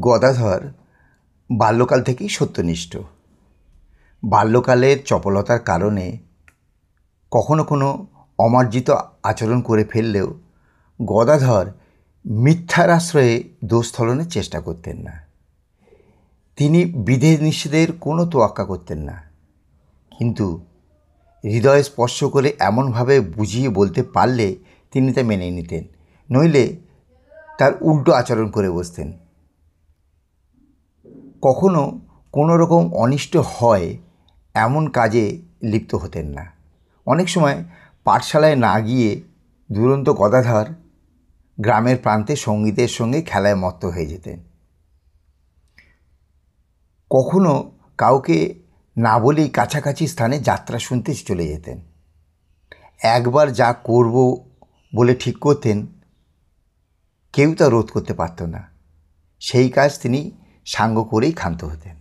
গদাধর বাল্যকাল থেকেই সত্যনিষ্ঠ। বাল্যকালের চপলতার কারণে কখনো কোনো অমার্জিত আচরণ করে ফেললেও গদাধর মিথ্যার আশ্রয়ে দোষ স্খলনের চেষ্টা করতেন না। তিনি বিধি নিষেধের কোনো তোয়াক্কা করতেন না, কিন্তু হৃদয়ে স্পর্শ করে এমনভাবে বুঝিয়ে বলতে পারলে তিনি তা মেনে নিতেন, নইলে তার উল্টো আচরণ করে বসতেন। কখনো কোনো রকম অনিষ্ট হয় এমন কাজে লিপ্ত হতেন না। অনেক সময় পাঠশালায় না গিয়ে দুরন্ত গদাধর গ্রামের প্রান্তে সঙ্গীতের সঙ্গে খেলায় মত্ত হয়ে যেতেন। কখনো কাউকে না বলেই কাছাকাছি স্থানে যাত্রা শুনতে চলে যেতেন। একবার যা করব বলে ঠিক করতেন, কেউ তা রোধ করতে পারত না। সেই কাজ তিনি সাঙ্গ করেই ক্ষান্ত হতেন।